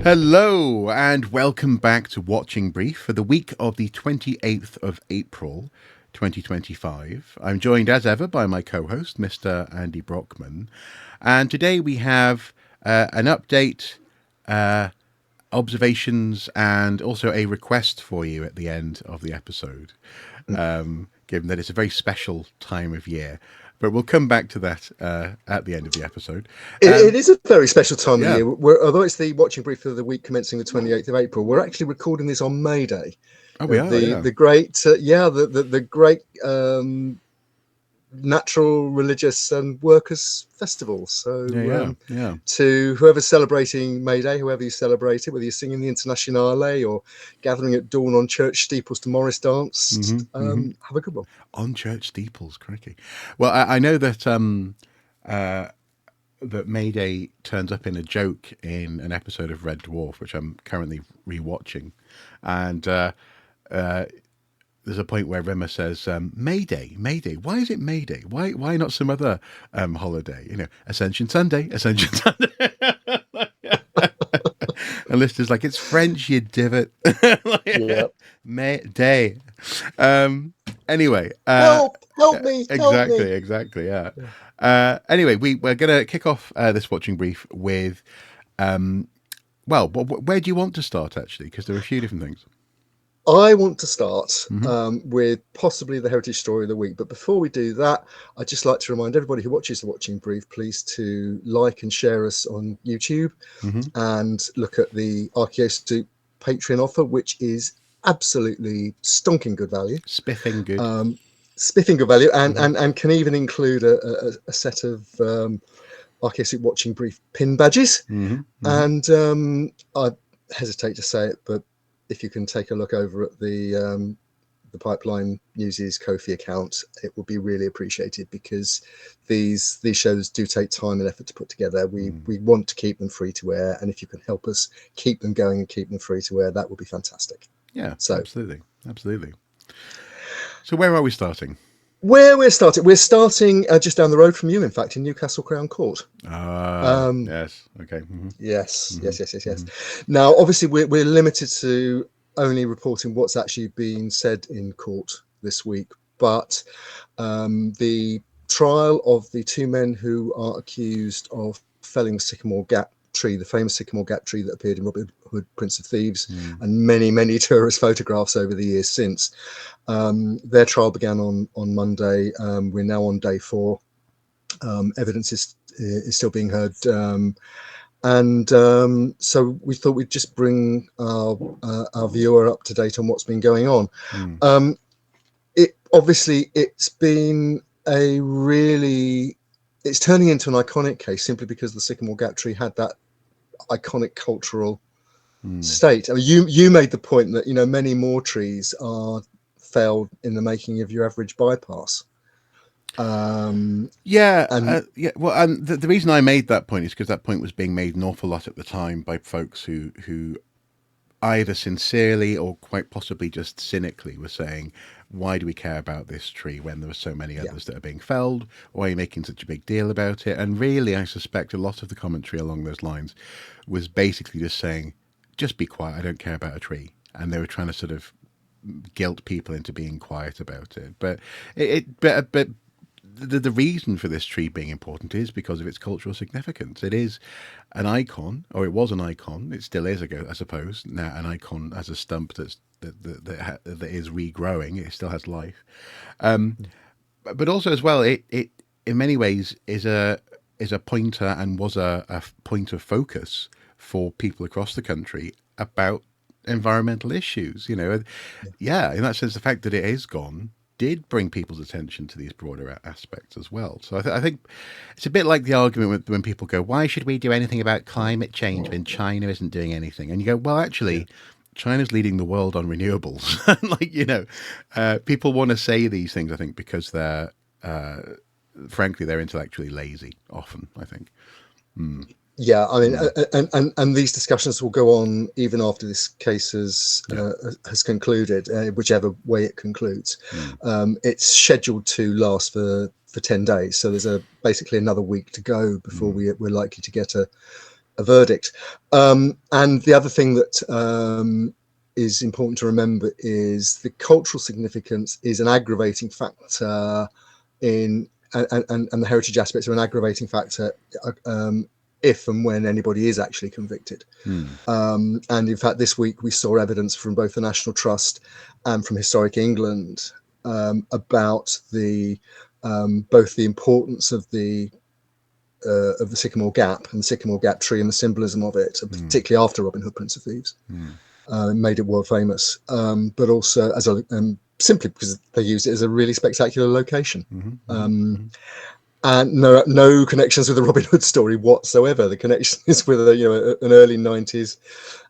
Hello and welcome back to Watching Brief for the week of the 28th of April 2025. I'm joined as ever by my co-host, Mr. Andy Brockman. And today we have an update, observations, and also a request for you at the end of the episode, given that it's a very special time of year. But we'll come back to that at the end of the episode. It is a very special time of yeah. year. Although it's the Watching Brief for the week commencing the 28th of April, we're actually recording this on May Day. Oh, we are, the great, the great natural, religious and workers' festival. So to whoever's celebrating May Day, whoever you celebrate it, whether you're singing the Internationale or gathering at dawn on church steeples to Morris dance, have a good one. On church steeples, crikey. Well, I know that that May Day turns up in a joke in an episode of Red Dwarf, which I'm currently rewatching, and there's a point where Rimmer says, May Day, why is it May Day? Why not some other holiday? You know, Ascension Sunday. And Lister's like, it's French, you divot. May Day. Anyway. Help me. Exactly, yeah. Anyway, we're going to kick off this Watching Brief with, where do you want to start, actually? Because there are a few different things. I want to start with possibly the heritage story of the week. But before we do that, I'd just like to remind everybody who watches the Watching Brief, please to like and share us on YouTube and look at the Archaeosoup Patreon offer, which is absolutely stonking good value. Spiffing good. Spiffing good value and can even include a set of Archaeosoup Watching Brief pin badges. And I hesitate to say it, but if you can take a look over at the Pipeline News's Ko-fi account, it would be really appreciated, because these shows do take time and effort to put together. We want to keep them free to air, and if you can help us keep them going and keep them free to air, that would be fantastic. Yeah, so absolutely. So where are we starting? Where we're starting just down the road from you, in fact, in Newcastle Crown Court. Yes. Okay. Yes. Now, obviously, we're limited to only reporting what's actually being said in court this week, but the trial of the two men who are accused of felling the Sycamore Gap tree, the famous Sycamore Gap tree that appeared in Robin Hood, Prince of Thieves, and many tourist photographs over the years since. Their trial began on Monday. We're now on day 4. Evidence is still being heard, so we thought we'd just bring our viewer up to date on what's been going on. It's been it's turning into an iconic case simply because the Sycamore Gap tree had that iconic cultural state. I mean, you made the point that many more trees are felled in the making of your average bypass. Well, and the reason I made that point is because that point was being made an awful lot at the time by folks who either sincerely or quite possibly just cynically were saying, why do we care about this tree when there are so many others that are being felled? Why are you making such a big deal about it? And really, I suspect a lot of the commentary along those lines was basically just saying, just be quiet, I don't care about a tree. And they were trying to sort of guilt people into being quiet about it. But the reason for this tree being important is because of its cultural significance. It is an icon, or it was an icon. It still is, I suppose, now an icon as a stump that is regrowing. It still has life, but also as well, it in many ways is a pointer and was a point of focus for people across the country about environmental issues. In that sense, the fact that it is gone did bring people's attention to these broader aspects as well. So I think it's a bit like the argument when people go, why should we do anything about climate change when China isn't doing anything? And you go, well, actually, China's leading the world on renewables. People want to say these things, I think, because they're, frankly, they're intellectually lazy often, I think. Yeah, I mean, and these discussions will go on even after this case has concluded, whichever way it concludes. It's scheduled to last for 10 days, so there's basically another week to go before we're likely to get a verdict. And the other thing that is important to remember is the cultural significance is an aggravating factor and the heritage aspects are an aggravating factor if and when anybody is actually convicted. And in fact, this week we saw evidence from both the National Trust and from Historic England about the both the importance of the Sycamore Gap and the Sycamore Gap tree and the symbolism of it, particularly after Robin Hood, Prince of Thieves. Made it world famous, but also as a simply because they used it as a really spectacular location. And no connections with the Robin Hood story whatsoever. The connection is with an early 90s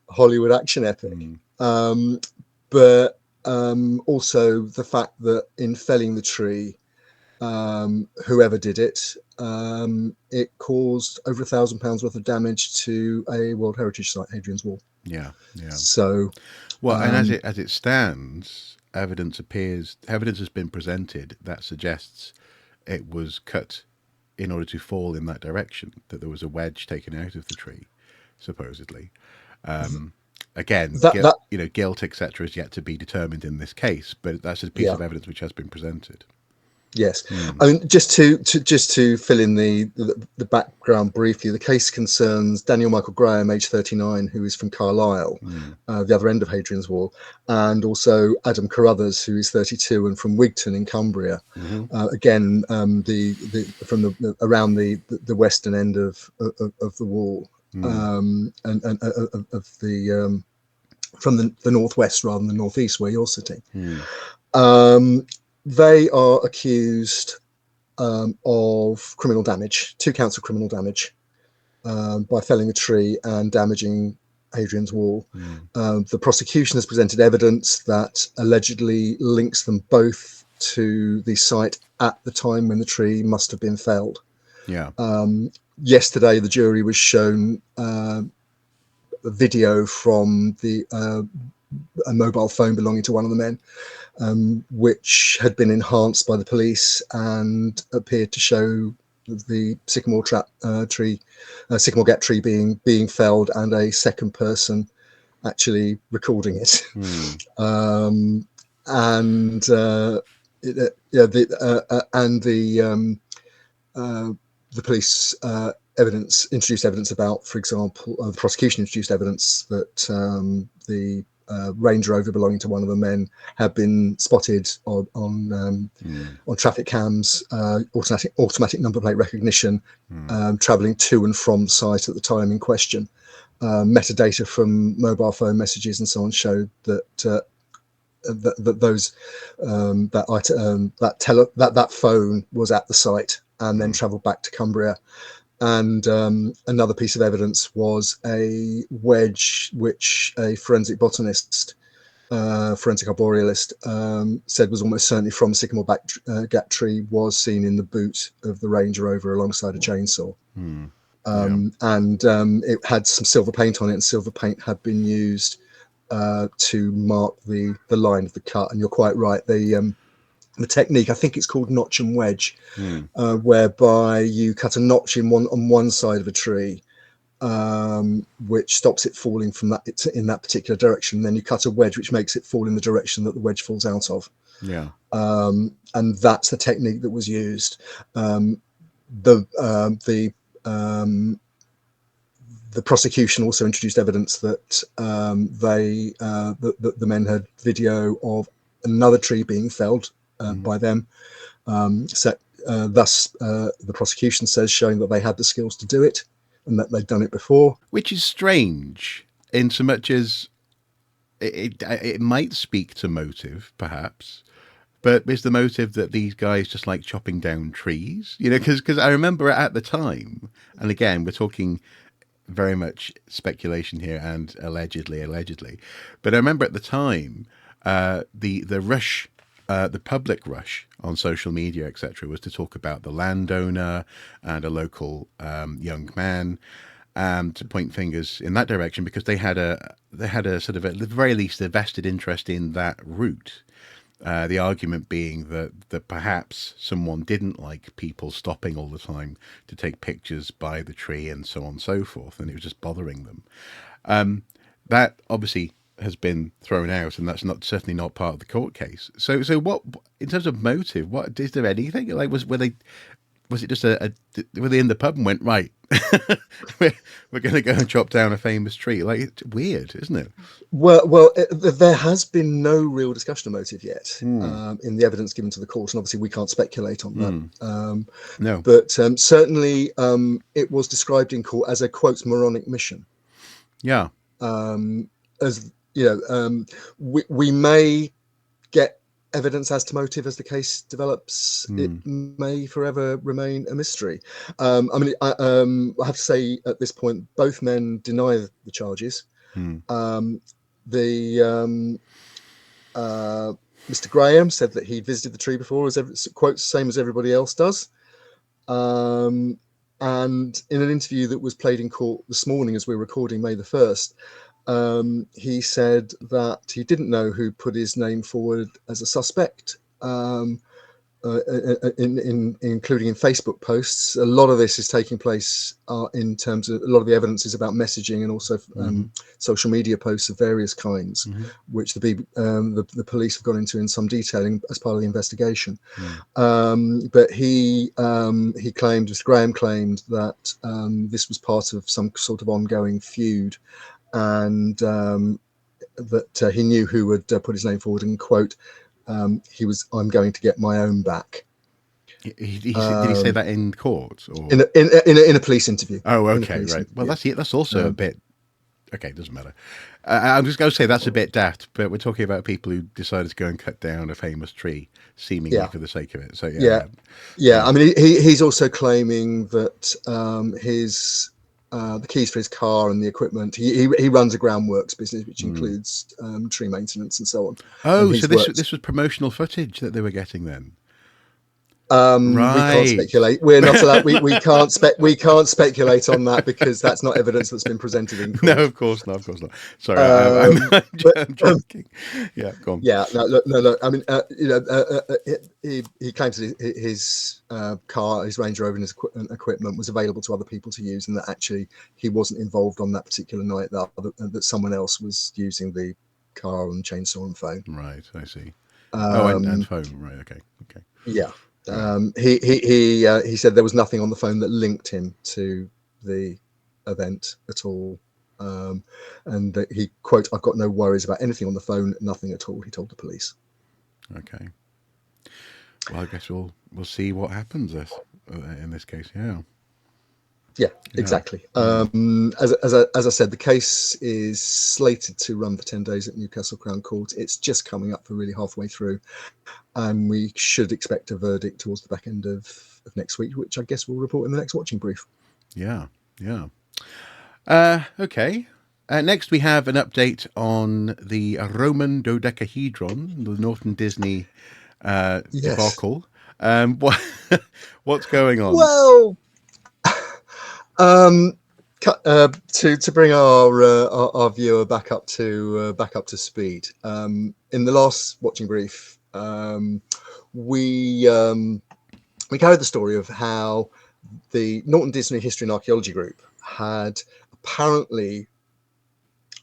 Hollywood action epic. But also the fact that in felling the tree, whoever did it, it caused over £1,000 worth of damage to a World Heritage Site, Hadrian's Wall. Yeah. So, well, and as it stands, evidence has been presented that suggests it was cut in order to fall in that direction. That there was a taken out of the tree, supposedly. Again, guilt, etc., is yet to be determined in this case, but that's a piece of evidence which has been presented. Yes, I mean, just to fill in the background briefly, the case concerns Daniel Michael Graham, age 39, who is from Carlisle, the other end of Hadrian's Wall, and also Adam Carruthers, who is 32 and from Wigton in Cumbria. Again, around the western end of the wall, and of the from the northwest rather than the northeast, where you're sitting. They are accused of criminal damage, 2 counts of criminal damage by felling a tree and damaging Hadrian's Wall. The prosecution has presented evidence that allegedly links them both to the site at the time when the tree must have been felled. Yesterday, the jury was shown a video from a mobile phone belonging to one of the men, which had been enhanced by the police and appeared to show the Sycamore Gap tree being felled, and a second person actually recording it. The police introduced evidence about, for example, the prosecution introduced evidence that the Range Rover belonging to one of the men had been spotted on traffic cams, automatic number plate recognition, travelling to and from the site at the time in question. Metadata from mobile phone messages and so on showed that that phone was at the site and then travelled back to Cumbria. And another piece of evidence was a wedge which a forensic botanist, forensic arborealist, said was almost certainly from a Sycamore Gap tree, was seen in the boot of the Range Rover alongside a chainsaw. And it had some silver paint on it, and silver paint had been used to mark the line of the cut. And you're quite right, the technique, I think it's called notch and wedge, whereby you cut a notch on one side of a tree, which stops it falling in that particular direction. Then you cut a wedge, which makes it fall in the direction that the wedge falls out of. And that's the technique that was used. The prosecution also introduced evidence that the men had video of another tree being felled by them. Thus, the prosecution says, showing that they had the skills to do it and that they'd done it before. Which is strange, in so much as it might speak to motive, perhaps. But is the motive that these guys just like chopping down trees? Because I remember at the time, and again, we're talking very much speculation here and allegedly. But I remember at the time, the rush, the public rush on social media, etc., was to talk about the landowner and a local young man, to point fingers in that direction, because they had a sort of, at the very least, a vested interest in that route. The argument being that perhaps someone didn't like people stopping all the time to take pictures by the tree and so on and so forth, and it was just bothering them. That obviously has been thrown out, and that's not certainly not part of the court case. So what in terms of motive? What is there anything like? Was it just were they in the pub and went, right, we're going to go and chop down a famous tree? Like, it's weird, isn't it? Well, there has been no real discussion of motive yet in the evidence given to the court, and obviously we can't speculate on that. No. But certainly it was described in court as a, quote, moronic mission. Yeah. As you know, we may get evidence as to motive as the case develops. It may forever remain a mystery. I mean, I have to say at this point, both men deny the charges. Mr. Graham said that he visited the tree before, as quote, same as everybody else does. And in an interview that was played in court this morning, as we're recording May the 1st, he said that he didn't know who put his name forward as a suspect, including in Facebook posts. A lot of this is taking place in terms of a lot of the evidence is about messaging and also social media posts of various kinds, which the police have gone into in some detailing as part of the investigation. But he claimed, Mr. Graham claimed that this was part of some sort of ongoing feud, and that he knew who would put his name forward, and quote, he was, I'm going to get my own back. Did he say that in court or in a police interview? Oh, okay, right. Well, that's also a bit. Okay, doesn't matter. I'm just going to say that's a bit daft, but we're talking about people who decided to go and cut down a famous tree, seemingly for the sake of it. So yeah. I mean, he's also claiming that the keys for his car and the equipment. He runs a groundworks business, which includes tree maintenance and so on. Oh, so this was promotional footage that they were getting then. Right. We can't speculate. We're not allowed. We can't speculate on that because that's not evidence that's been presented in court. No, of course not. Sorry, I'm joking. Yeah, go on. Yeah, no, look. I mean, he claims that his car, his Range Rover, and his equipment was available to other people to use, and that actually he wasn't involved on that particular night. That someone else was using the car and chainsaw and phone. Right, I see. And phone. Right. Okay. Yeah. He said there was nothing on the phone that linked him to the event at all, and that he, quote, I've got no worries about anything on the phone, nothing at all, he told the police. Okay. Well, I guess we'll see what happens in this case. Yeah, exactly. As I said, the case is slated to run for 10 days at Newcastle Crown Court. It's just coming up for really halfway through, and we should expect a verdict towards the back end of next week, which I guess we'll report in the next watching brief. Yeah. Okay. Next, we have an update on the Roman Dodecahedron, the Norton Disney debacle. What's going on? Well, to bring our viewer back up to speed. In the last watching brief, we carried the story of how the Norton Disney History and Archaeology group had apparently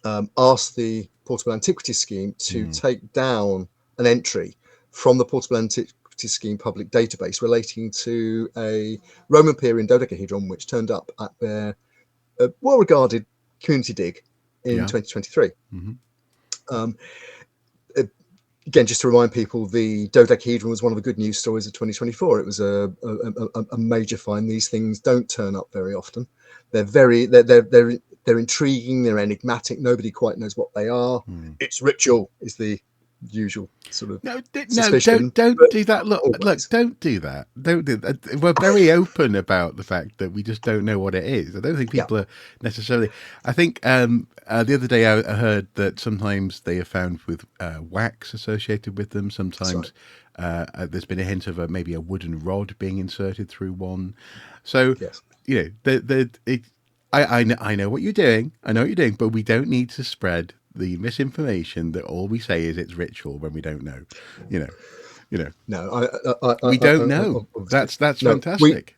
asked the Portable Antiquities Scheme to take down an entry from the Portable Antiquities Scheme public database relating to a Roman period dodecahedron, which turned up at their well-regarded community dig in 2023. Again, just to remind people, the dodecahedron was one of the good news stories of 2024. It was a major find. These things don't turn up very often. They're intriguing. They're enigmatic. Nobody quite knows what they are. It's ritual is the usual sort of suspicion. Don't do that. Look, don't do that. We're very open about the fact that we just don't know what it is. I don't think people are necessarily. I think the other day I heard that sometimes they are found with wax associated with them. Sometimes there's been a hint of maybe a wooden rod being inserted through one. So I know what you're doing. I know what you're doing, but we don't need to spread the misinformation that all we say is it's ritual when we don't know. You know, you know, No, we don't know. That's no. fantastic.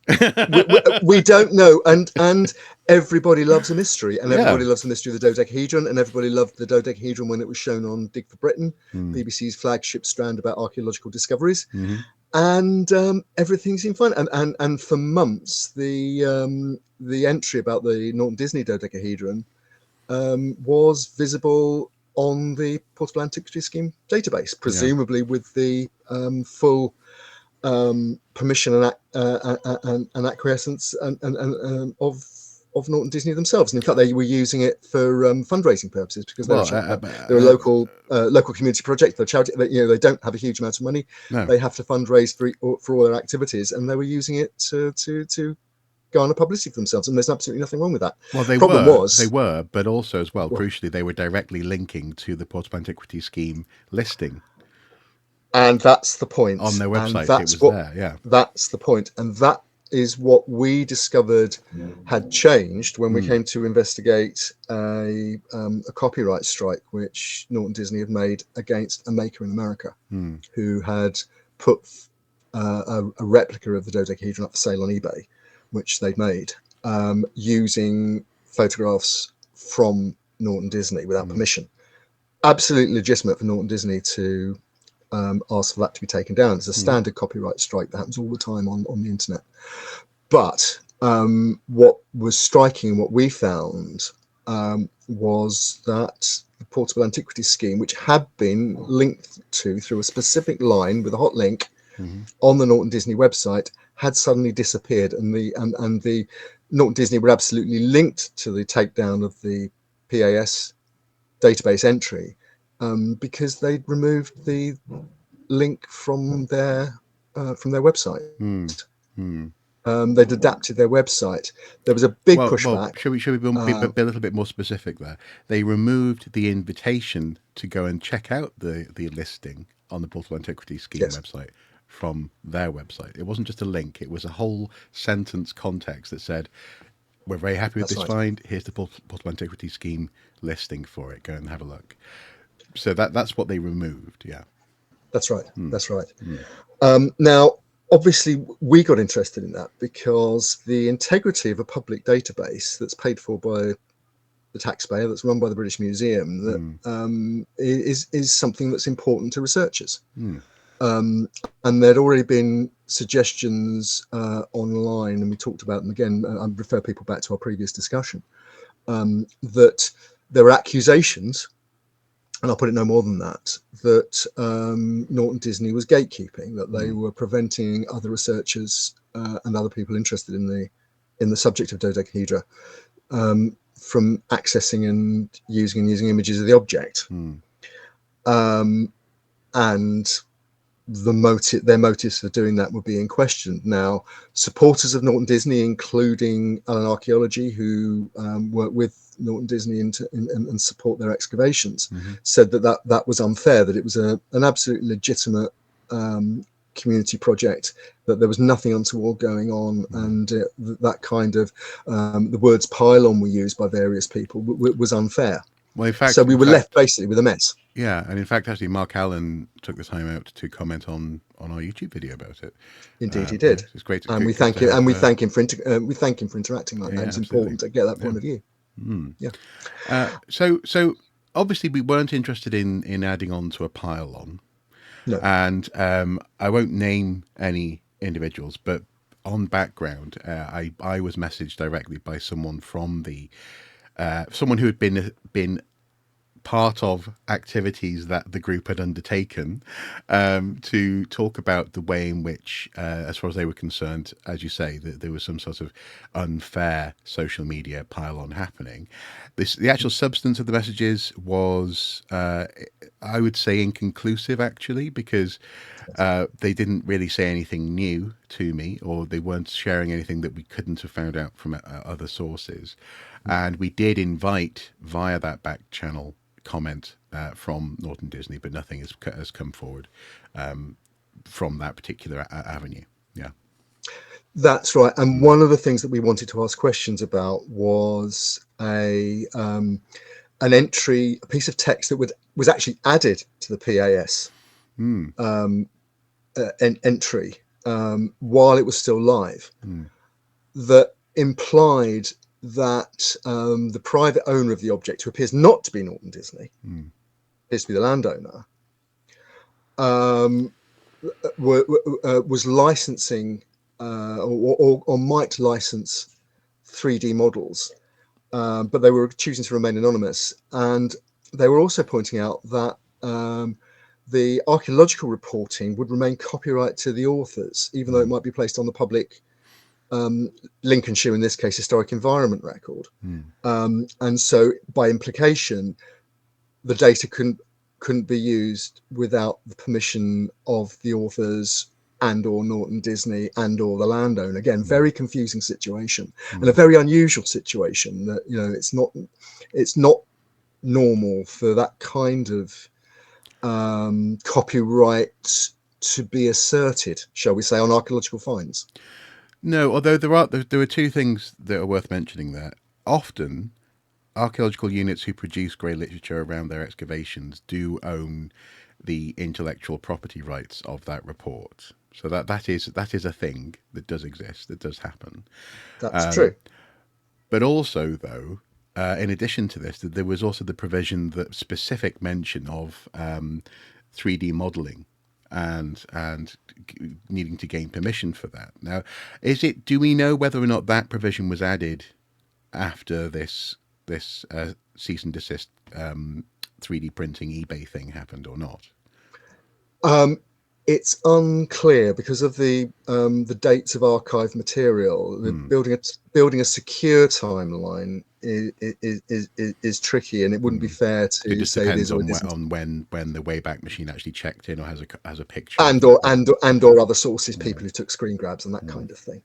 We don't know, and everybody loves a mystery, and Yeah. everybody loves the mystery of the Dodecahedron, and everybody loved the Dodecahedron when it was shown on Dig for Britain, BBC's flagship strand about archaeological discoveries. And everything seemed fine. And for months, the entry about the Norton Disney Dodecahedron was visible on the Portable Antiquity Scheme database, presumably with the full permission and acquiescence of Norton Disney themselves. And in fact, they were using it for fundraising purposes, because they're a local community project. They're charity. They don't have a huge amount of money. No. They have to fundraise for all their activities, and they were using it to garner publicity for themselves. And there's absolutely nothing wrong with that. Well, they were, but also as well, crucially, they were directly linking to the Portable Antiquity Scheme listing. And that's the point. On their website, That's the point. And that is what we discovered had changed when we came to investigate a copyright strike which Norton Disney had made against a maker in America who had put a replica of the dodecahedron up for sale on eBay, which they'd made using photographs from Norton Disney without permission. Absolutely legitimate for Norton Disney to ask for that to be taken down. It's a standard copyright strike that happens all the time on the internet. But what was striking, what we found, was that the Portable Antiquity Scheme, which had been linked to through a specific line with a hot link on the Norton Disney website, had suddenly disappeared, and the Norton Disney were absolutely linked to the takedown of the PAS database entry because they'd removed the link from their website. They'd adapted their website. There was a big pushback. Should we be a little bit more specific there? They removed the invitation to go and check out the listing on the Portable Antiquity Scheme website from their website. It wasn't just a link. It was a whole sentence context that said, we're very happy with this find. Here's the Portable Antiquity Scheme listing for it. Go and have a look. So that's what they removed. Yeah. That's right. That's right. Now, obviously, we got interested in that because the integrity of a public database that's paid for by the taxpayer, that's run by the British Museum, that is something that's important to researchers. And there'd already been suggestions online, and we talked about them again. I refer people back to our previous discussion, that there were accusations, and I'll put it no more than that, that Norton Disney was gatekeeping, that they were preventing other researchers and other people interested in the subject of dodecahedra from accessing and using images of the object. And their motives for doing that were being questioned. Now, supporters of Norton Disney, including Allen Archaeology, who work with Norton Disney and support their excavations, said that was unfair, that it was an absolutely legitimate community project, that there was nothing untoward going on, and that kind of the words pylon were used by various people was unfair. Well, in fact, so we were left basically with a mess. Yeah, and in fact, actually, Marc Allen took the time out to comment on our YouTube video about it. Indeed, he did. It's great, and we thank him. And we thank him for interacting like that. It's important to get that point of view. So obviously, we weren't interested in adding on to a pylon. No. And I won't name any individuals, but on background, I was messaged directly by someone from the someone who had been part of activities that the group had undertaken to talk about the way in which, as far as they were concerned, as you say, that there was some sort of unfair social media pylon happening. The actual substance of the messages was, I would say, inconclusive, actually, because they didn't really say anything new to me, or they weren't sharing anything that we couldn't have found out from other sources. And we did invite via that back channel comment from Norton Disney, but nothing has come forward from that particular avenue. Yeah, that's right. And one of the things that we wanted to ask questions about was a an entry, a piece of text that was actually added to the PAS entry while it was still live, that implied that the private owner of the object, who appears not to be Norton Disney, appears to be the landowner, was licensing or might license 3D models, but they were choosing to remain anonymous. And they were also pointing out that the archaeological reporting would remain copyright to the authors, even though it might be placed on the public Lincolnshire, in this case, historic environment record. And so by implication, the data couldn't be used without the permission of the authors and or Norton Disney and or the landowner. Again, very confusing situation and a very unusual situation that, you know, it's not normal for that kind of copyright to be asserted, shall we say, on archaeological finds. No, although there are two things that are worth mentioning there. Often, archaeological units who produce grey literature around their excavations do own the intellectual property rights of that report. So that is a thing that does exist, that does happen. That's true. But also, though, in addition to this, there was also the provision, that specific mention of 3D modelling and needing to gain permission for that. Now, do we know whether or not that provision was added after this cease and desist 3D printing eBay thing happened or not? It's unclear because of the dates of archived material. Building a secure timeline is tricky, and it wouldn't be fair to it just say depends it is on when the Wayback Machine actually checked in or has a picture, and or other sources, people who took screen grabs and that kind of thing.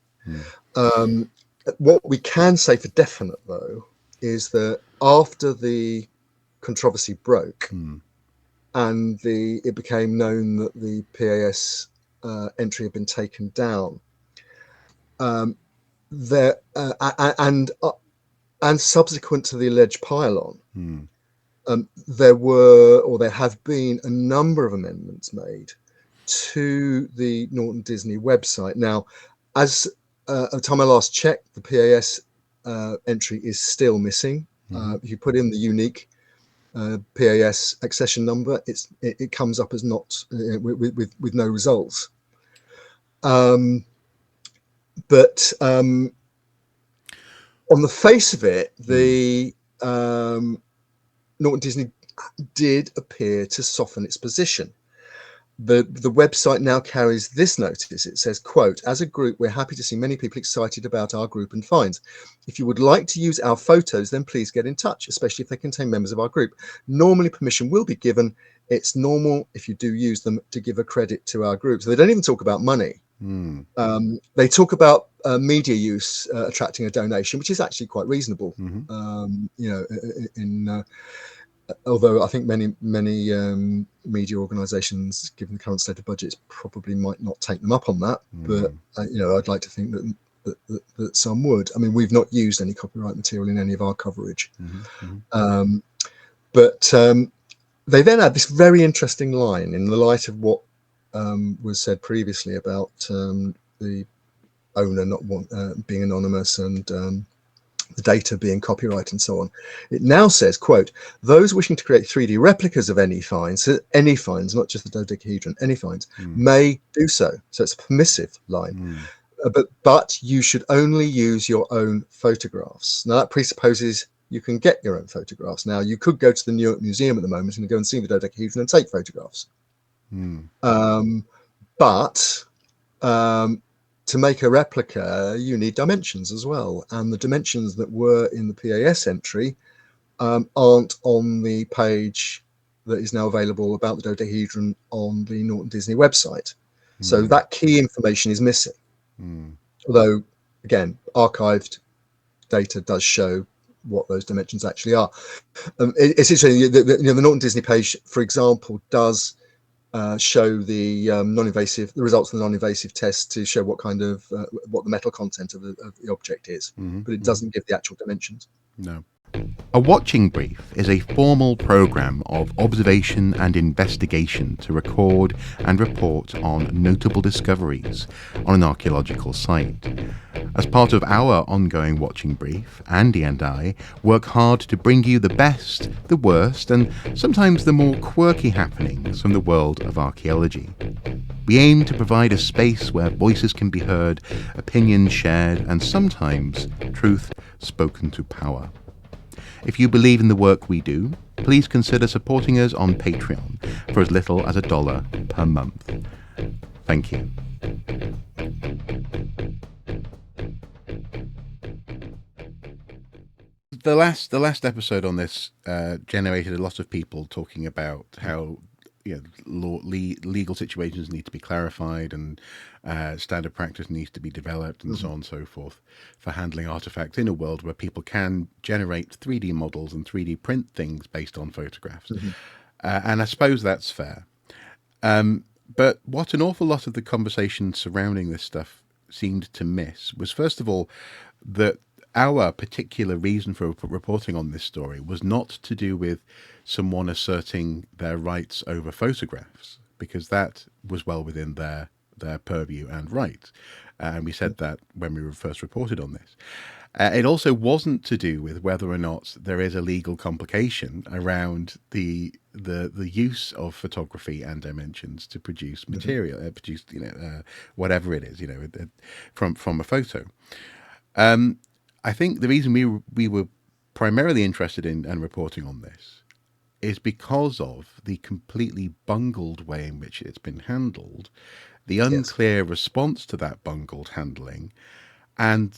What we can say for definite, though, is that after the controversy broke and it became known that the PAS entry had been taken down, and subsequent to the alleged pylon, there have been a number of amendments made to the Norton Disney website. Now, as at the time I last checked, the PAS entry is still missing. If you put in the unique PAS accession number, it comes up as not with no results. But on the face of it, the Norton Disney did appear to soften its position. The website now carries this notice. It says, quote, "As a group, we're happy to see many people excited about our group and finds. If you would like to use our photos, then please get in touch, especially if they contain members of our group. Normally, permission will be given. It's normal, if you do use them, to give a credit to our group." So they don't even talk about money. They talk about media use attracting a donation, which is actually quite reasonable. Although I think many media organisations, given the current state of budgets, probably might not take them up on that. But I'd like to think that some would. I mean, we've not used any copyright material in any of our coverage. But they then add this very interesting line in the light of what was said previously about the owner not being anonymous and the data being copyright and so on. It now says, quote, "Those wishing to create 3D replicas of any finds, not just the Dodecahedron, any finds, may do so." So it's a permissive line. But you should only use your own photographs. Now that presupposes you can get your own photographs. Now you could go to the New York Museum at the moment and go and see the Dodecahedron and take photographs. But to make a replica, you need dimensions as well. And the dimensions that were in the PAS entry aren't on the page that is now available about the Dodecahedron on the Norton Disney website. So that key information is missing. Although, again, archived data does show what those dimensions actually are. It's interesting, the Norton Disney page, for example, does show the non-invasive, the results of the non-invasive test to show what the metal content of the object is, but it doesn't give the actual dimensions. No. A watching brief is a formal program of observation and investigation to record and report on notable discoveries on an archaeological site. As part of our ongoing watching brief, Andy and I work hard to bring you the best, the worst, and sometimes the more quirky happenings from the world of archaeology. We aim to provide a space where voices can be heard, opinions shared, and sometimes truth spoken to power. If you believe in the work we do, please consider supporting us on Patreon for as little as $1 per month. Thank you. The last episode on this generated a lot of people talking about how legal situations need to be clarified and standard practice needs to be developed and so on and so forth for handling artifacts in a world where people can generate 3D models and 3D print things based on photographs. And I suppose that's fair. But what an awful lot of the conversation surrounding this stuff seemed to miss was, first of all, that our particular reason for reporting on this story was not to do with someone asserting their rights over photographs, because that was well within their purview and right. And we said that when we were first reported on this. It also wasn't to do with whether or not there is a legal complication around the use of photography and dimensions to produce material, produce whatever it is, from a photo. I think the reason we were primarily interested in and reporting on this is because of the completely bungled way in which it's been handled, the unclear response to that bungled handling, and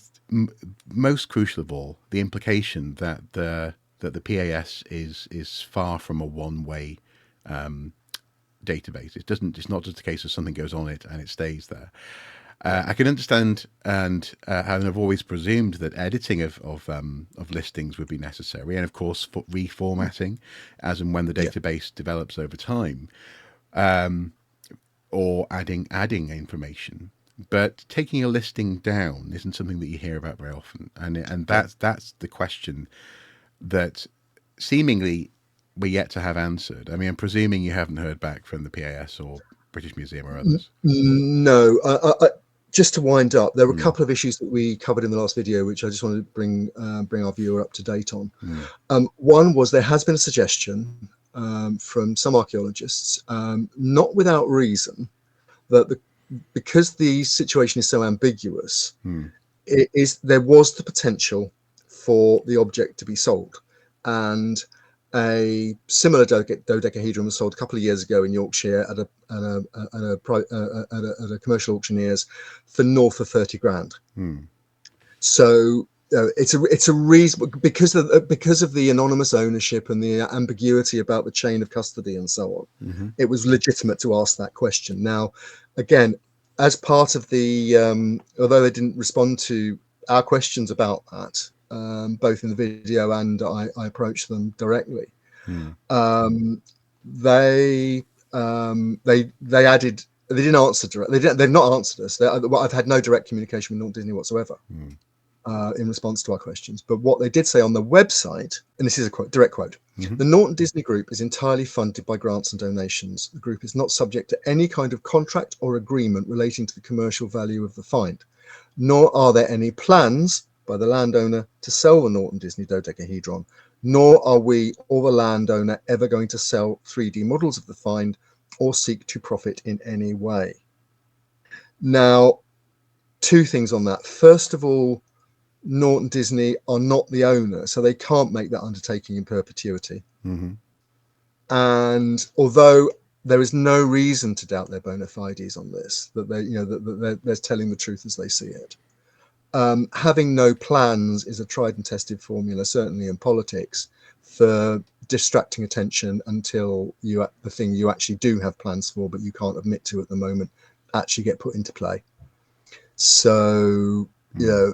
most crucial of all, the implication that the PAS is far from a one-way database. It's not just a case of something goes on it and it stays there. I can understand, and I've always presumed that editing of listings would be necessary, and of course reformatting as and when the database develops over time, or adding information. But taking a listing down isn't something that you hear about very often, and that's the question that seemingly we're yet to have answered. I mean, I'm presuming you haven't heard back from the PAS or British Museum or others. No. Just to wind up, there were a couple of issues that we covered in the last video, which I just wanted to bring our viewer up to date on. One was there has been a suggestion from some archaeologists, not without reason, that because the situation is so ambiguous, there was the potential for the object to be sold. And a similar dodecahedron was sold a couple of years ago in Yorkshire at a commercial auctioneer's for north of 30 grand. So it's a reason, because of the anonymous ownership and the ambiguity about the chain of custody and so on. It was legitimate to ask that question. Now, again, as part of the although they didn't respond to our questions about that, both in the video and I approached them directly. They added, they didn't answer directly. They've not answered us. I've had no direct communication with Norton Disney whatsoever in response to our questions. But what they did say on the website, and this is a direct quote: "The Norton Disney Group is entirely funded by grants and donations. The group is not subject to any kind of contract or agreement relating to the commercial value of the find, nor are there any plans by the landowner to sell the Norton Disney dodecahedron, nor are we or the landowner ever going to sell 3D models of the find or seek to profit in any way." Now, two things on that. First of all, Norton Disney are not the owner, so they can't make that undertaking in perpetuity. And although there is no reason to doubt their bona fides on this, that they're telling the truth as they see it. Having no plans is a tried and tested formula, certainly in politics, for distracting attention until the thing you actually do have plans for, but you can't admit to at the moment, actually get put into play. So there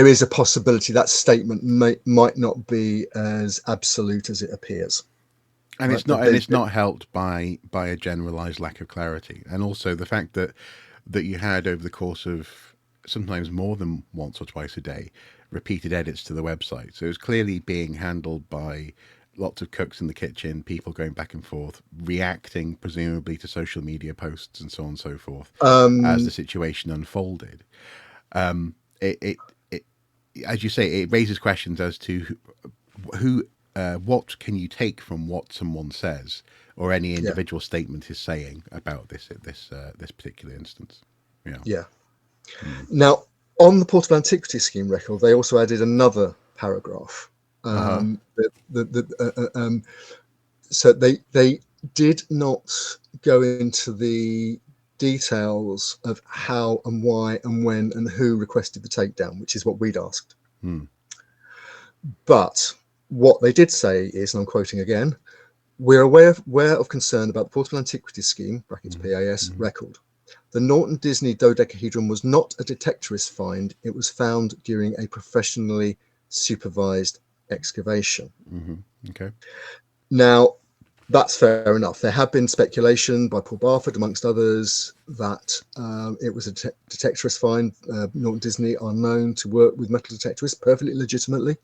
is a possibility that statement might not be as absolute as it appears. And it's not helped by a generalized lack of clarity, and also the fact that you had, over the course of sometimes more than once or twice a day, repeated edits to the website. So it was clearly being handled by lots of cooks in the kitchen, people going back and forth, reacting presumably to social media posts and so on and so forth as the situation unfolded. It as you say, it raises questions as to who what can you take from what someone says or any individual statement is saying about this particular instance. Yeah. Now, on the Portable Antiquities Scheme record, they also added another paragraph. So they did not go into the details of how and why and when and who requested the takedown, which is what we'd asked. But what they did say is, and I'm quoting again, "We're aware of concern about the Portable Antiquities Scheme (brackets PAS) record. The Norton Disney Dodecahedron was not a detectorist find. It was found during a professionally supervised excavation." Okay. Now, that's fair enough. There have been speculation by Paul Barford, amongst others, that it was a detectorist find. Norton Disney are known to work with metal detectorists perfectly legitimately.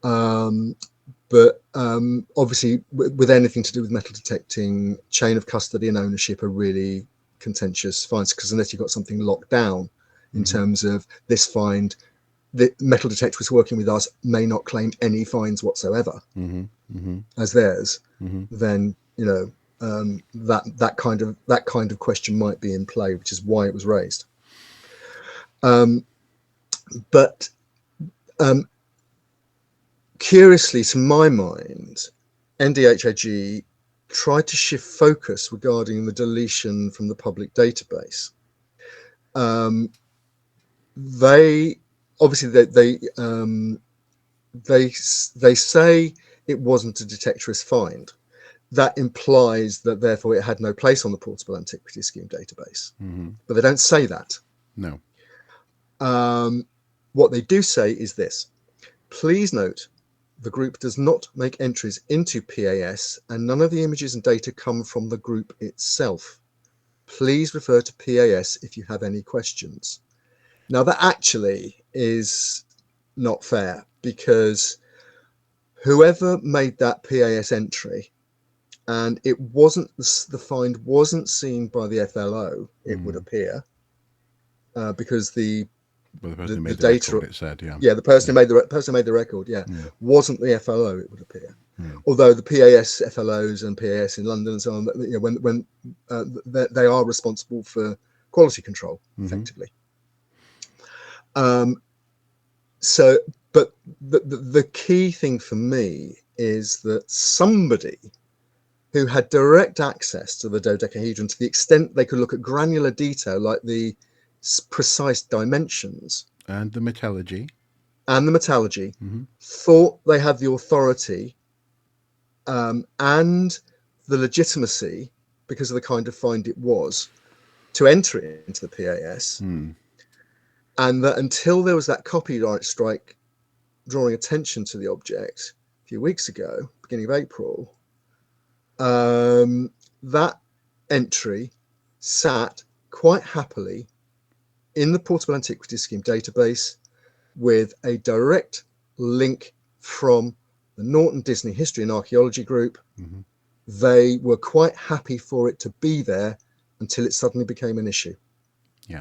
But obviously, with anything to do with metal detecting, chain of custody and ownership are really contentious finds, because unless you've got something locked down in terms of this find, the metal detectorists working with us may not claim any fines whatsoever as theirs, then that kind of question might be in play, which is why it was raised. But curiously, to my mind, NDHAG tried to shift focus regarding the deletion from the public database. They obviously they say it wasn't a detectorist find. That implies that therefore it had no place on the Portable Antiquities Scheme database, but they don't say that. No. What they do say is this: please note, the group does not make entries into PAS, and none of the images and data come from the group itself. Please refer to PAS if you have any questions. Now, that actually is not fair, because whoever made that PAS entry, and it wasn't, the find wasn't seen by the FLO, it would appear, because the person who made the data, record, it said, the person who made the record, wasn't the FLO, it would appear. Although the PAS FLOs and PAS in London and so on, when they are responsible for quality control effectively. So, but the key thing for me is that somebody who had direct access to the dodecahedron, to the extent they could look at granular detail like the precise dimensions and the metallurgy, thought they had the authority and the legitimacy, because of the kind of find it was, to enter it into the PAS. And that until there was that copyright strike drawing attention to the object a few weeks ago, beginning of April, that entry sat quite happily in the Portable Antiquities Scheme database with a direct link from the Norton Disney History and Archaeology group. They were quite happy for it to be there until it suddenly became an issue.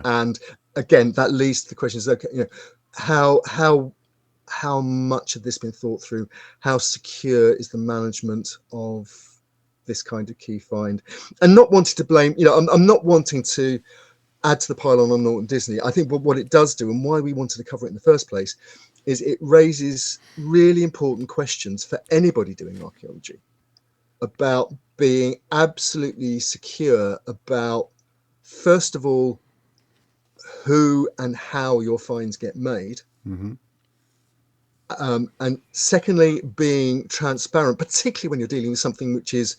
And again, that leads to the questions: okay, how much of this has been thought through? How secure is the management of this kind of key find? And not wanting to blame, I'm not wanting to add to the pile on Norton Disney. I think what it does do, and why we wanted to cover it in the first place, is it raises really important questions for anybody doing archaeology about being absolutely secure about, first of all, who and how your finds get made, and secondly, being transparent, particularly when you're dealing with something which is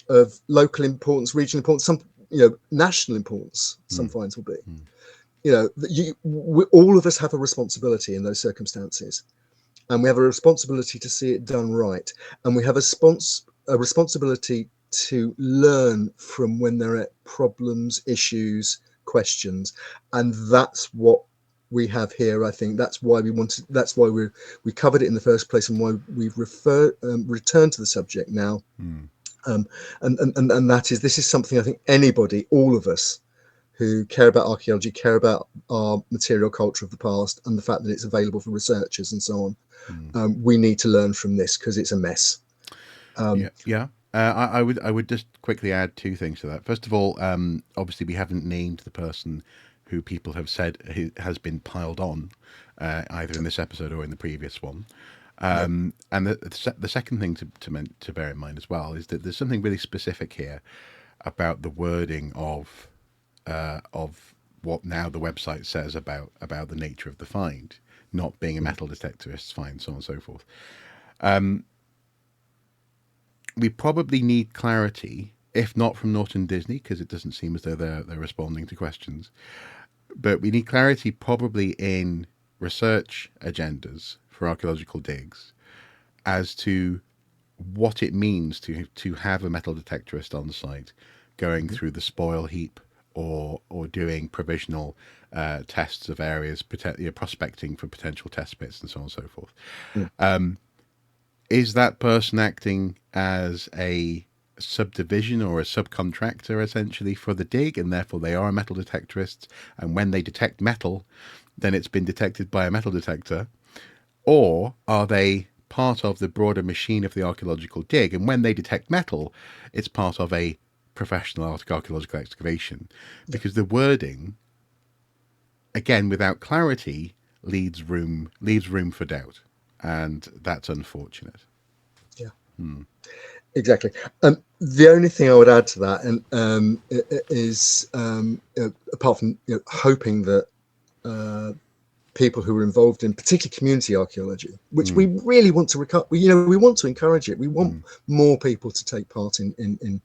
of local importance, regional importance, some national importance. Some finds will be. All of us have a responsibility in those circumstances, and we have a responsibility to see it done right, and we have a responsibility to learn from when there are problems, issues, questions, and that's what we have here, I think that's why we covered it in the first place, and why we've returned to the subject now. And that is, this is something I think anybody, all of us who care about archaeology, care about our material culture of the past and the fact that it's available for researchers and so on, we need to learn from this, because it's a mess. I would just quickly add two things to that. First of all, obviously we haven't named the person who people have said has been piled on, either in this episode or in the previous one. And the second thing to bear in mind as well is that there's something really specific here about the wording of what now the website says about the nature of the find, not being a metal detectorist's find, so on and so forth. We probably need clarity, if not from Norton Disney, because it doesn't seem as though they're responding to questions. But we need clarity probably in research agendas for archaeological digs as to what it means to have a metal detectorist on site going through the spoil heap or doing provisional tests of areas, prospecting for potential test pits and so on and so forth. Is that person acting as a subdivision or a subcontractor essentially for the dig, and therefore they are a metal detectorist, and when they detect metal then it's been detected by a metal detector? Or are they part of the broader machine of the archaeological dig, and when they detect metal it's part of a professional archaeological excavation? Because the wording, again, without clarity, leaves room for doubt, and that's unfortunate. Exactly. The only thing I would add to that, is apart from hoping that people who are involved in particularly community archaeology, which we really want to we want to encourage it. We want more people to take part in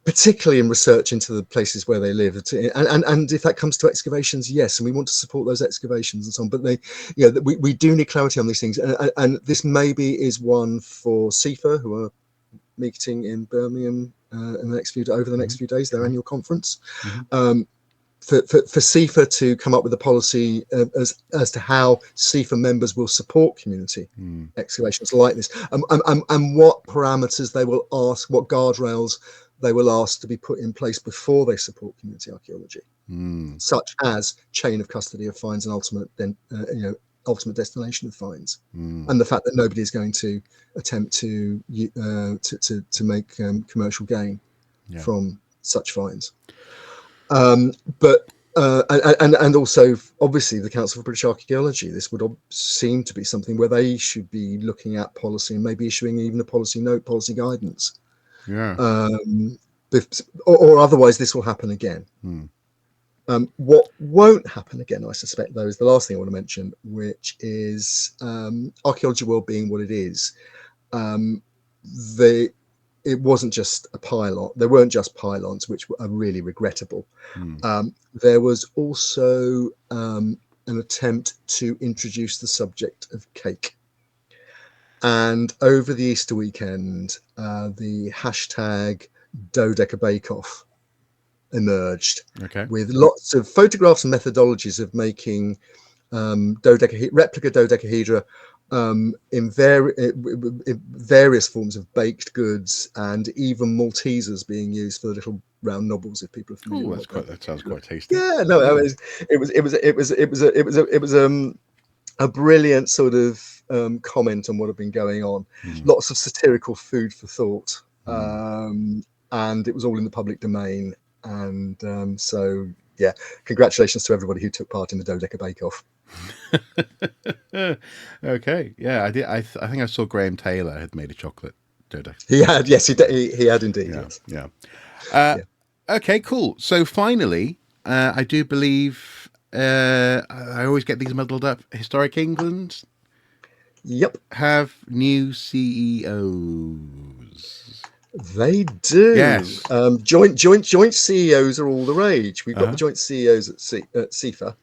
particularly in research into the places where they live, and if that comes to excavations, yes, and we want to support those excavations and so on. But we do need clarity on these things, and this maybe is one for CIfA, who are meeting in Birmingham over the next few days, their annual conference. For CIfA to come up with a policy as to how CIfA members will support community excavations like this, and what parameters they will ask, what guardrails they will ask to be put in place before they support community archaeology, such as chain of custody of finds and ultimate destination of finds, and the fact that nobody is going to attempt to make commercial gain from such finds. But also, obviously, the Council for British Archaeology, this would seem to be something where they should be looking at policy and maybe issuing even a policy note, policy guidance. Or otherwise this will happen again. What won't happen again, I suspect, though, is the last thing I want to mention, which is archaeology world being what it is. It wasn't just a pylon. There weren't just pylons, which are really regrettable. There was also an attempt to introduce the subject of cake. And over the Easter weekend, the hashtag Dodeca Bake Off emerged, with lots of photographs and methodologies of making replica dodecahedra in various forms of baked goods, and even Maltesers being used for the little round nobbles. If people are familiar, that sounds quite tasty. It was a brilliant sort of comment on what had been going on. Lots of satirical food for thought, and it was all in the public domain. And so, congratulations to everybody who took part in the Dodeca Bake Off. Okay, I did. I think I saw Graham Taylor had made a chocolate dodeca. He had, yes, he had indeed. Okay, cool. So finally, I do believe I always get these muddled up. Historic England, have new CEOs. They do. Yes. Joint CEOs are all the rage. We've got the joint CEOs at CIfA.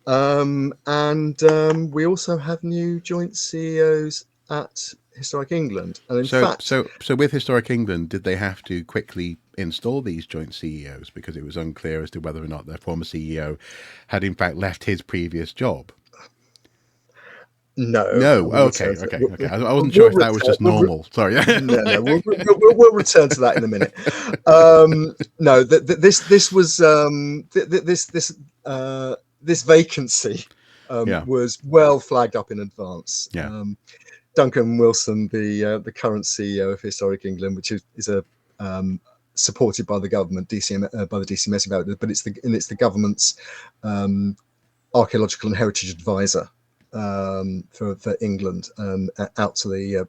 And we also have new joint CEOs at Historic England. And in So, fact, so with Historic England, did they have to quickly install these joint CEOs because it was unclear as to whether or not their former CEO had in fact left his previous job? no, No. we'll Okay. return to Okay. we'll, Okay. I wasn't sure we'll if that was return. just normal. Sorry. No, we'll return to that in a minute. No, this was this vacancy Yeah. was well flagged up in advance. Yeah. Duncan Wilson, the current CEO of Historic England, which is a supported by the government, by the DCMS, but it's the government's archaeological and heritage advisor for England, out to the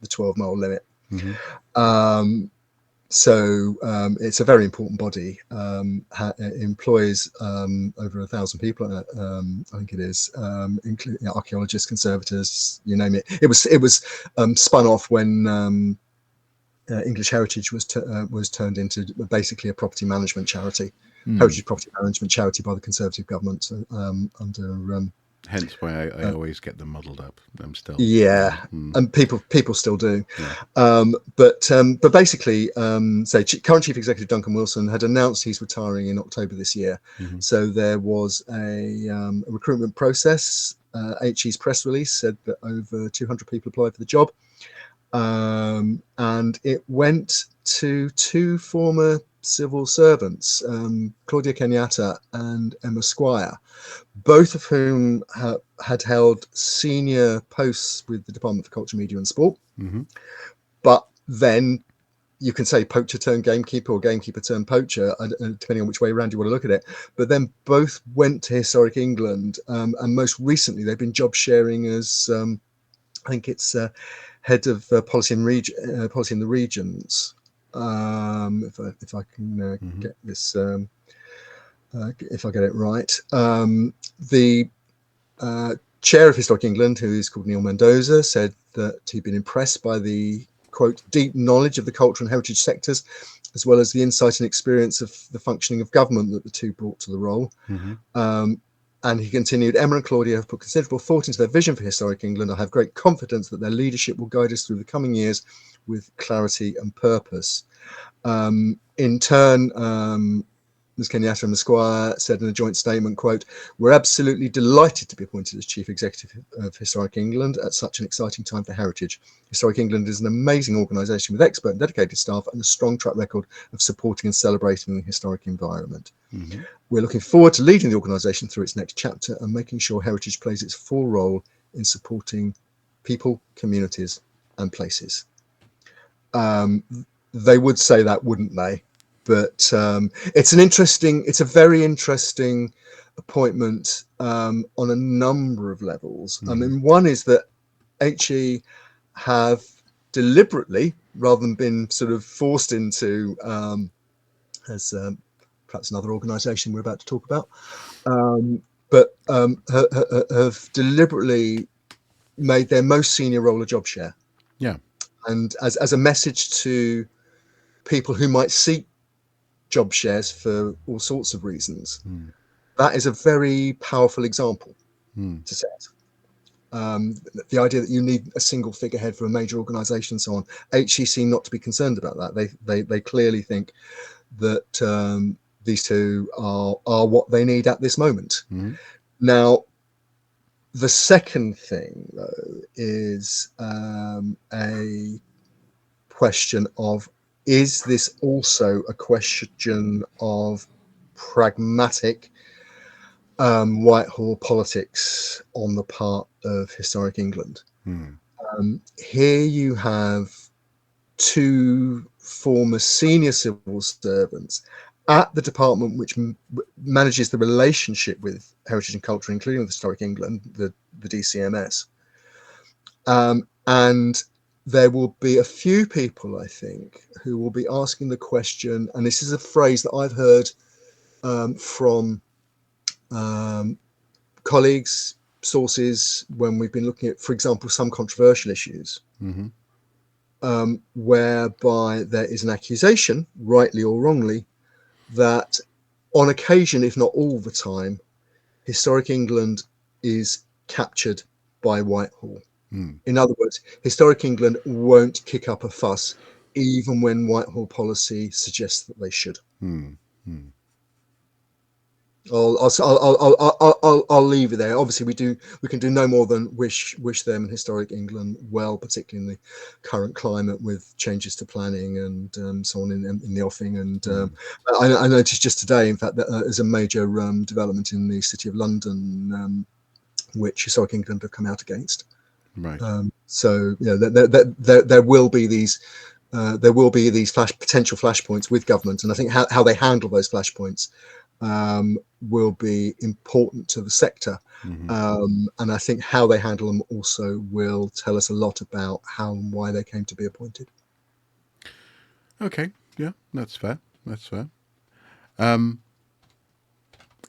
12-mile limit. Mm-hmm. So it's a very important body. Employs over 1,000 people. I think it is, including archaeologists, conservators, you name it. It was spun off when English Heritage was turned into basically a property management charity, heritage property management charity by the Conservative government under. Hence why I always get them muddled up. I'm still and people still do. Yeah. But basically, say current Chief Executive Duncan Wilson had announced he's retiring in October this year. So there was a recruitment process. HE's press release said that over 200 people applied for the job, and it went to two former civil servants, Claudia Kenyatta and Emma Squire, both of whom had held senior posts with the Department for Culture, Media and Sport. But then you can say poacher turned gamekeeper or gamekeeper turned poacher, depending on which way around you want to look at it. But then both went to Historic England, and most recently they've been job sharing as I think it's head of policy in the regions. If I can get this, if I get it right, the chair of Historic England, who is called Neil Mendoza, said that he'd been impressed by the quote deep knowledge of the cultural and heritage sectors, as well as the insight and experience of the functioning of government that the two brought to the role. And he continued, Emma and Claudia have put considerable thought into their vision for Historic England. I have great confidence that their leadership will guide us through the coming years with clarity and purpose. In turn, Ms. Kenyatta and Ms. Squire said in a joint statement, quote, we're absolutely delighted to be appointed as Chief Executive of Historic England at such an exciting time for heritage. Historic England is an amazing organisation with expert and dedicated staff and a strong track record of supporting and celebrating the historic environment. We're looking forward to leading the organisation through its next chapter and making sure heritage plays its full role in supporting people, communities and places. They would say that, wouldn't they? But it's a very interesting appointment on a number of levels. I mean, one is that HE have deliberately, rather than been sort of forced into, as perhaps another organisation we're about to talk about, but have deliberately made their most senior role a job share. Yeah. And as a message to people who might seek job shares for all sorts of reasons, that is a very powerful example to set. The idea that you need a single figurehead for a major organisation and so on, HE seem not to be concerned about that. They clearly think that these two are what they need at this moment. Now, the second thing, though, is a question of, is this also a question of pragmatic Whitehall politics on the part of Historic England? Here you have two former senior civil servants at the department which manages the relationship with heritage and culture, including with Historic England, the DCMS. And there will be a few people, I think, who will be asking the question, and this is a phrase that I've heard from colleagues, sources, when we've been looking at, for example, some controversial issues, whereby there is an accusation, rightly or wrongly, that on occasion, if not all the time, Historic England is captured by Whitehall. In other words, historic England won't kick up a fuss, even when Whitehall policy suggests that they should. I'll leave it there. Obviously, we can do no more than wish them and historic England well, particularly in the current climate with changes to planning and so on in the offing. And I noticed just today, in fact, that there's a major development in the City of London, which historic England have come out against. Right. So there will be these potential flashpoints with government, and I think how they handle those flashpoints will be important to the sector. And I think how they handle them also will tell us a lot about how and why they came to be appointed. Okay, yeah, that's fair.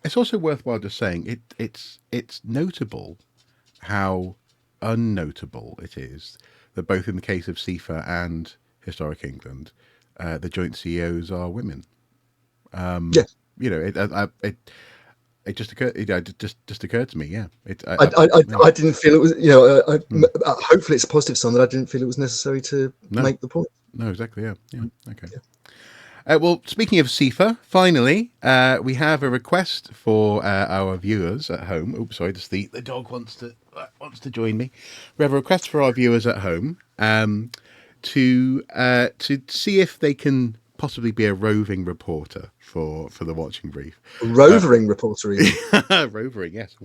It's also worthwhile just saying it's notable how unnotable it is that both in the case of CIfA and Historic England, the joint CEOs are women. Yes. It just occurred. It just occurred to me. Yeah. I didn't feel it was. Hopefully, it's a positive sign that I didn't feel it was necessary to make the point. No, exactly. Yeah. Okay. Yeah. Well, speaking of CIfA, finally, we have a request for our viewers at home. Oops, sorry, just the dog wants to join me. We have a request for our viewers at home to see if they can possibly be a roving reporter for the Watching Brief. Rovering reporter, even. Rovering, yes.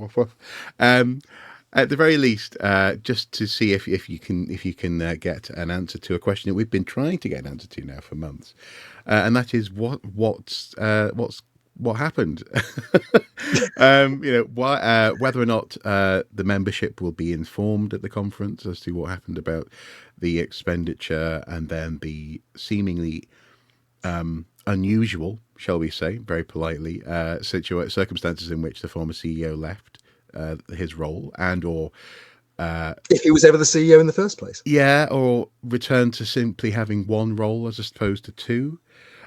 At the very least, just to see if you can get an answer to a question that we've been trying to get an answer to now for months, and that is what happened. Whether or not the membership will be informed at the conference as to what happened about the expenditure, and then the seemingly unusual, shall we say, very politely, circumstances in which the former CEO left his role, and or if he was ever the CEO in the first place. Yeah, or returned to simply having one role as opposed to two.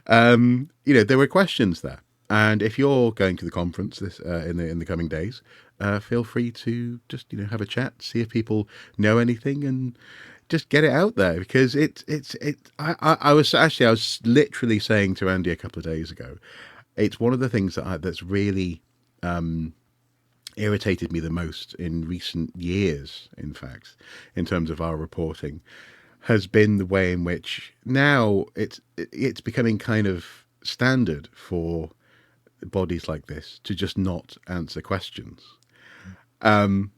There were questions there. And if you're going to the conference this in the coming days, feel free to just have a chat, see if people know anything, and just get it out there, because I was literally saying to Andy a couple of days ago, it's one of the things that's really irritated me the most in recent years, in fact, in terms of our reporting, has been the way in which now it's becoming kind of standard for bodies like this to just not answer questions. I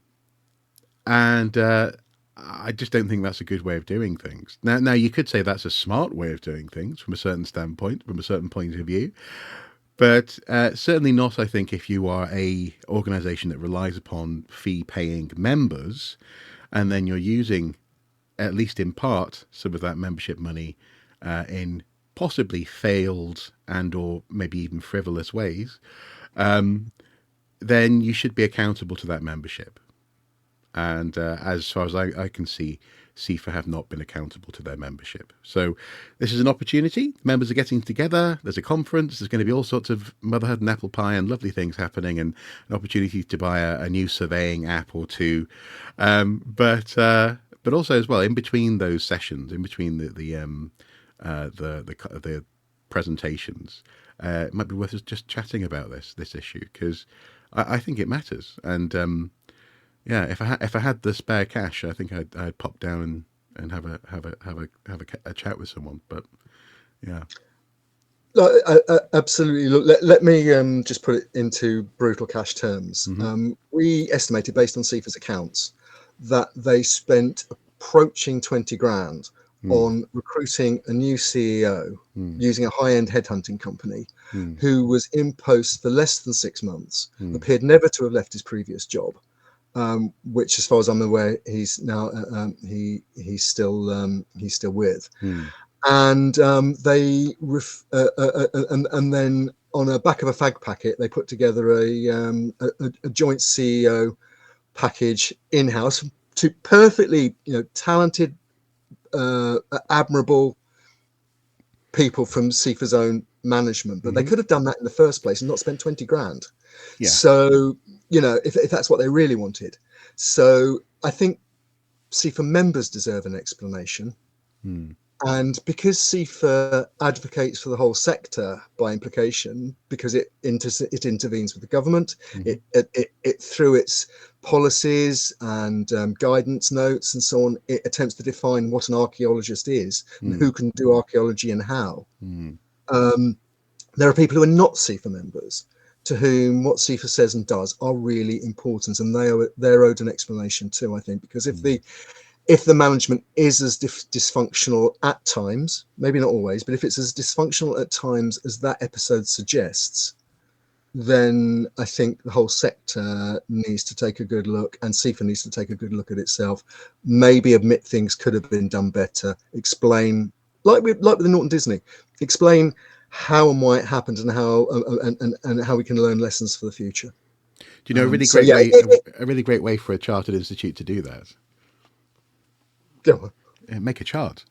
just don't think that's a good way of doing things. Now you could say that's a smart way of doing things from a certain standpoint, from a certain point of view, but certainly not, I think, if you are a organisation that relies upon fee-paying members, and then you're using, at least in part, some of that membership money in possibly failed and or maybe even frivolous ways, then you should be accountable to that membership. And as far as I can see, CIfA have not been accountable to their membership. So this is an opportunity. Members are getting together. There's a conference. There's going to be all sorts of motherhood and apple pie and lovely things happening, and an opportunity to buy a new surveying app or two. But also as well, in between those sessions, in between the presentations, it might be worth us just chatting about this issue, because I think it matters. And yeah, if I had the spare cash, I think I'd pop down and have a chat with someone. But yeah, absolutely. Look, let me just put it into brutal cash terms. We estimated, based on CIfA's accounts, that they spent approaching 20 grand on recruiting a new CEO using a high-end headhunting company who was in post for less than 6 months, appeared never to have left his previous job. Which, as far as I'm aware, he's now he's still with, and and then on the back of a fag packet, they put together a joint CEO package in-house to perfectly talented, admirable people from CIfA's own management, but they could have done that in the first place and not spent 20 grand. Yeah. So if that's what they really wanted. So I think CIfA members deserve an explanation. And because CIfA advocates for the whole sector by implication, because it intervenes with the government, it through its policies and guidance notes and so on, it attempts to define what an archaeologist is and who can do archaeology and how. There are people who are not CIfA members to whom what CIfA says and does are really important, and they're owed an explanation too, I think, because if the management is as dysfunctional at times, maybe not always, but if it's as dysfunctional at times as that episode suggests, then I think the whole sector needs to take a good look, and CIfA needs to take a good look at itself, maybe admit things could have been done better, explain, like with the Norton Disney, explain how and why it happened and how we can learn lessons for the future. Do you know a really great way for a chartered institute to do that? Go on. Make a chart.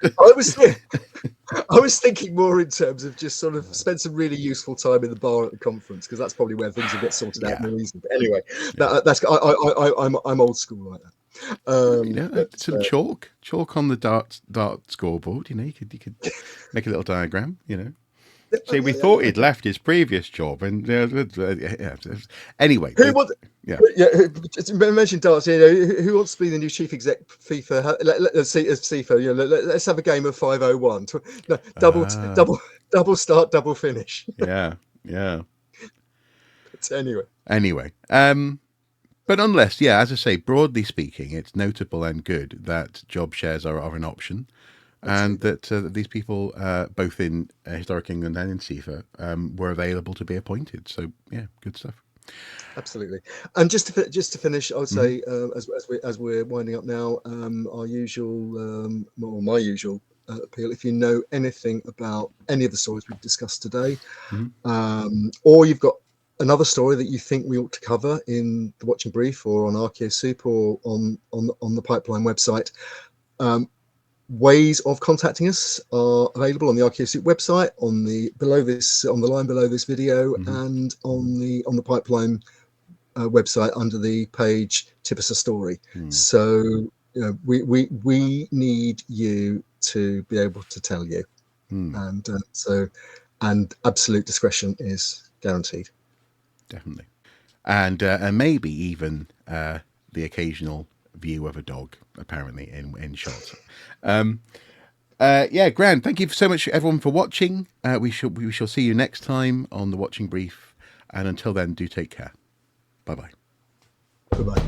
I was thinking more in terms of just sort of spend some really useful time in the bar at the conference, because that's probably where things will get sorted out more easily. But anyway, I'm old school like that. Some chalk on the dart scoreboard. You could make a little diagram. See, we thought he'd left his previous job, and anyway. Mention darts. Who wants to be the new chief exec FIFA? Let's see, FIFA. Let's have a game of 501. No, double start, double finish. Yeah. But Anyway. But unless, as I say, broadly speaking, it's notable and good that job shares are an option. And that these people, both in Historic England and in CIfA, were available to be appointed. So, good stuff. Absolutely. And just to finish, I would say, as we're winding up now, our usual, or my usual appeal, if you know anything about any of the stories we've discussed today, or you've got another story that you think we ought to cover in the Watching Brief or on Archaeosoup or on the Pipeline website, ways of contacting us are available on the Archaeosoup website, on the line below this video, and on the Pipeline website under the page "Tip us a story." So we need you to be able to tell you, and absolute discretion is guaranteed. Definitely, and maybe even the occasional view of a dog, apparently in shot. Grand. Thank you so much, everyone, for watching. We shall see you next time on the Watching Brief, and until then, do take care. Bye bye.